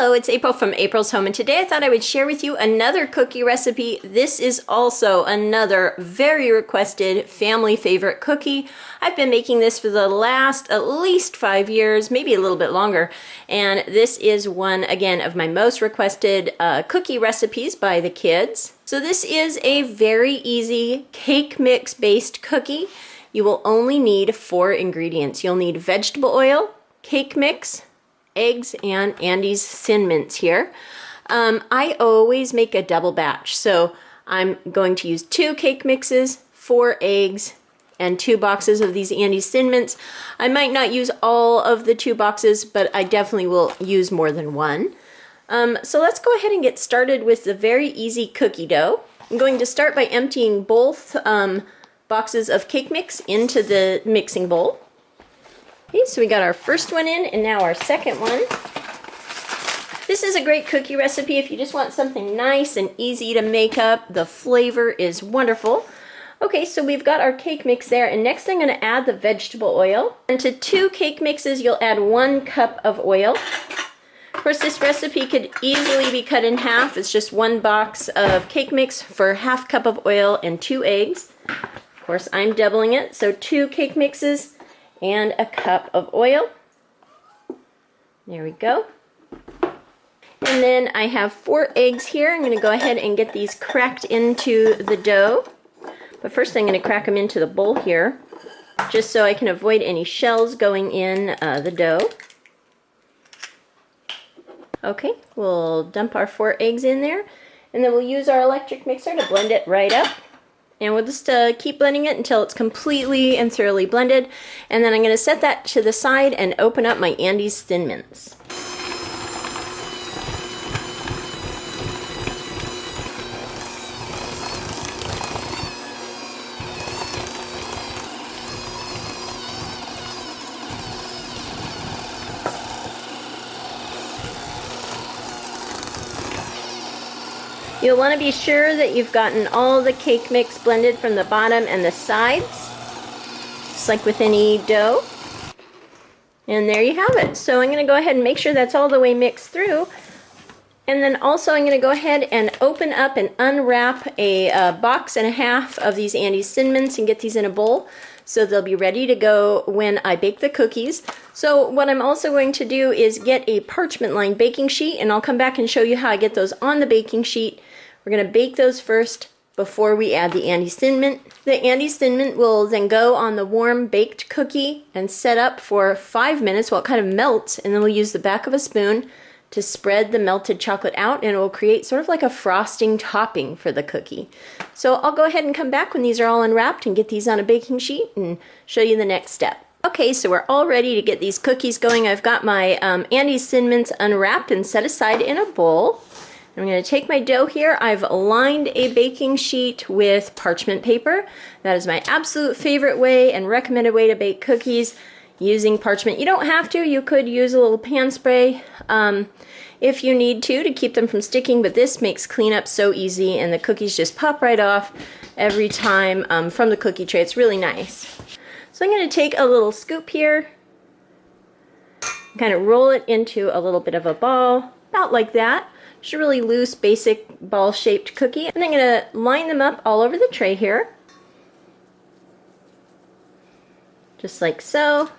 Hello, it's April from April's Home, and today I thought I would share with you another cookie recipe. This is also another very requested family favorite cookie. I've been making this for the last at least 5 years, maybe a little bit longer, and this is one, again, of my most requested cookie recipes by the kids. So this is a very easy cake mix based cookie. You will only need 4 ingredients. You'll need vegetable oil, cake mix, eggs, and Andy's Thin Mints here. I always make a double batch, so I'm going to use 2 cake mixes, 4 eggs, and 2 boxes of these Andy's Thin Mints. I might not use all of the 2 boxes, but I definitely will use more than one. So let's go ahead and get started with the very easy cookie dough. I'm going to start by emptying both boxes of cake mix into the mixing bowl. Okay, so we got our first one in, and now our second one. This is a great cookie recipe if you just want something nice and easy to make up. The flavor is wonderful. Okay, so we've got our cake mix there, and next I'm going to add the vegetable oil. And to 2 cake mixes, you'll add 1 cup of oil. Of course, this recipe could easily be cut in half. It's just 1 box of cake mix for ½ cup of oil and 2 eggs. Of course, I'm doubling it, so 2 cake mixes and a cup of oil. There we go. And then I have 4 eggs here. I'm going to go ahead and get these cracked into the dough. But first I'm going to crack them into the bowl here, just so I can avoid any shells going in the dough. Okay, we'll dump our 4 eggs in there, and then we'll use our electric mixer to blend it right up. And we'll just keep blending it until it's completely and thoroughly blended. And then I'm going to set that to the side and open up my Andy's Thin Mints. You'll want to be sure that you've gotten all the cake mix blended from the bottom and the sides, just like with any dough. And there you have it. So I'm going to go ahead and make sure that's all the way mixed through. And then also I'm going to go ahead and open up and unwrap a box and a half of these Andy's Thin Mints and get these in a bowl, so they'll be ready to go when I bake the cookies. So what I'm also going to do is get a parchment lined baking sheet, and I'll come back and show you how I get those on the baking sheet. We're going to bake those first before we add the Andy's Thin Mint. The Andy's Thin Mint will then go on the warm baked cookie and set up for 5 minutes while it kind of melts, and then we'll use the back of a spoon to spread the melted chocolate out, and it will create sort of like a frosting topping for the cookie. So I'll go ahead and come back when these are all unwrapped and get these on a baking sheet and show you the next step. Okay, so we're all ready to get these cookies going. I've got my Andy's Thin Mints unwrapped and set aside in a bowl. I'm going to take my dough here. I've lined a baking sheet with parchment paper. That is my absolute favorite way and recommended way to bake cookies, using parchment. You don't have to. You could use a little pan spray if you need to keep them from sticking, but this makes cleanup so easy, and the cookies just pop right off every time from the cookie tray. It's really nice. So I'm going to take a little scoop here, kind of roll it into a little bit of a ball, about like that. Just a really loose, basic ball-shaped cookie. And I'm going to line them up all over the tray here, just like so.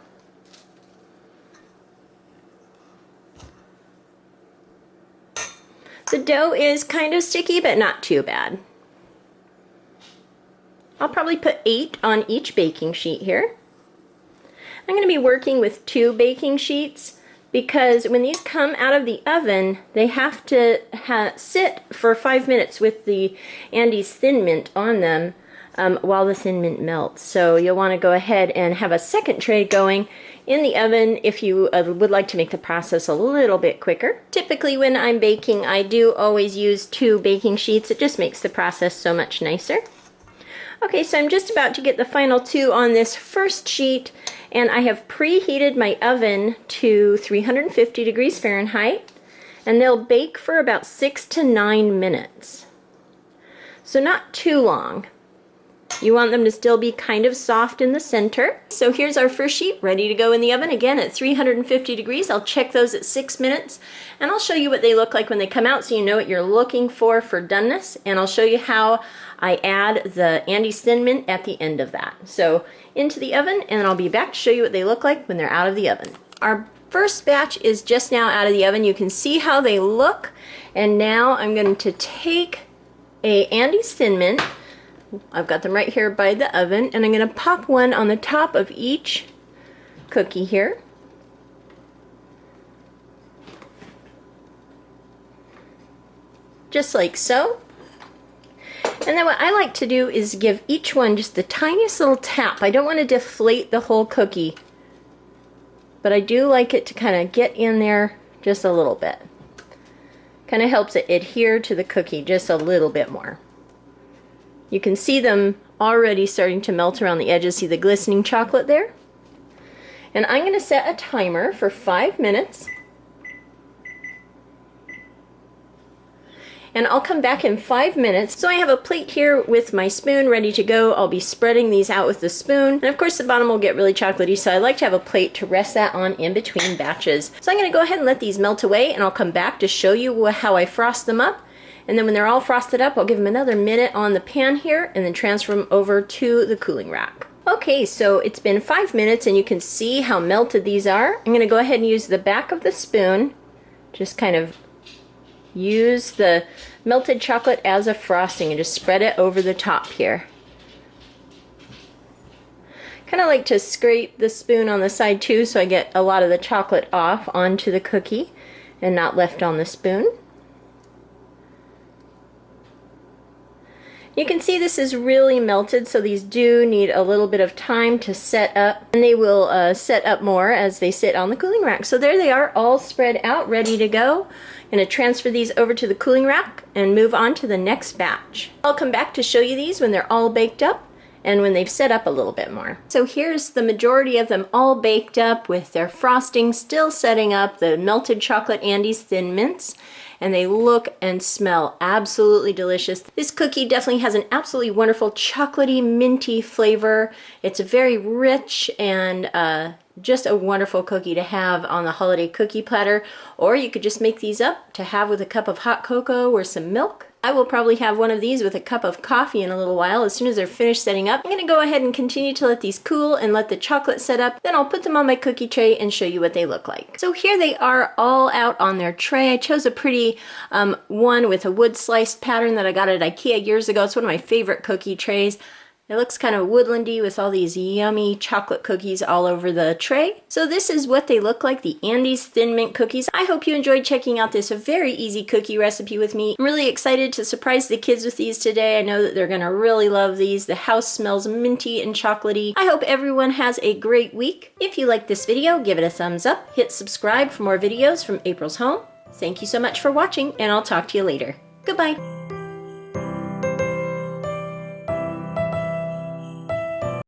The dough is kind of sticky, but not too bad. I'll probably put 8 on each baking sheet here. I'm going to be working with 2 baking sheets, because when these come out of the oven, they have to sit for 5 minutes with the Andy's Thin Mint on them while the Thin Mint melts. So you'll want to go ahead and have a second tray going in the oven if you would like to make the process a little bit quicker. Typically when I'm baking, I do always use 2 baking sheets. It just makes the process so much nicer. Okay, so I'm just about to get the final 2 on this first sheet, and I have preheated my oven to 350 degrees Fahrenheit, and they'll bake for about 6 to 9 minutes. So not too long. You want them to still be kind of soft in the center. So here's our first sheet ready to go in the oven, again at 350 degrees. I'll check those at 6 minutes, and I'll show you what they look like when they come out so you know what you're looking for doneness, and I'll show you how I add the Andes Thin Mint at the end of that. So into the oven, and I'll be back to show you what they look like when they're out of the oven. Our first batch is just now out of the oven. You can see how they look, and now I'm going to take a Andes Thin Mint. I've got them right here by the oven, and I'm going to pop one on the top of each cookie here. Just like so. And then what I like to do is give each one just the tiniest little tap. I don't want to deflate the whole cookie, but I do like it to kind of get in there just a little bit. Kind of helps it adhere to the cookie just a little bit more. You can see them already starting to melt around the edges. See the glistening chocolate there? And I'm going to set a timer for 5 minutes. And I'll come back in 5 minutes. So I have a plate here with my spoon ready to go. I'll be spreading these out with the spoon. And of course the bottom will get really chocolatey, so I like to have a plate to rest that on in between batches. So I'm going to go ahead and let these melt away, and I'll come back to show you how I frost them up. And then when they're all frosted up, I'll give them another minute on the pan here and then transfer them over to the cooling rack. Okay, so it's been 5 minutes and you can see how melted these are. I'm going to go ahead and use the back of the spoon, just kind of use the melted chocolate as a frosting and just spread it over the top here. Kind of like to scrape the spoon on the side too, so I get a lot of the chocolate off onto the cookie and not left on the spoon. You can see this is really melted, so these do need a little bit of time to set up, and they will set up more as they sit on the cooling rack. So there they are, all spread out, ready to go. I'm going to transfer these over to the cooling rack and move on to the next batch. I'll come back to show you these when they're all baked up and when they've set up a little bit more. So here's the majority of them all baked up with their frosting still setting up, the melted chocolate Andes Thin Mints, and they look and smell absolutely delicious. This cookie definitely has an absolutely wonderful chocolatey, minty flavor. It's very rich and just a wonderful cookie to have on the holiday cookie platter, or you could just make these up to have with a cup of hot cocoa or some milk. I will probably have one of these with a cup of coffee in a little while. As soon as they're finished setting up, I'm going to go ahead and continue to let these cool and let the chocolate set up. Then I'll put them on my cookie tray and show you what they look like. So here they are all out on their tray. I chose a pretty one with a wood sliced pattern that I got at IKEA years ago. It's one of my favorite cookie trays. It looks kind of woodlandy with all these yummy chocolate cookies all over the tray. So this is what they look like, the Andes Thin Mint cookies. I hope you enjoyed checking out this very easy cookie recipe with me. I'm really excited to surprise the kids with these today. I know that they're gonna really love these. The house smells minty and chocolatey. I hope everyone has a great week. If you liked this video, give it a thumbs up. Hit subscribe for more videos from April's Home. Thank you so much for watching, and I'll talk to you later. Goodbye.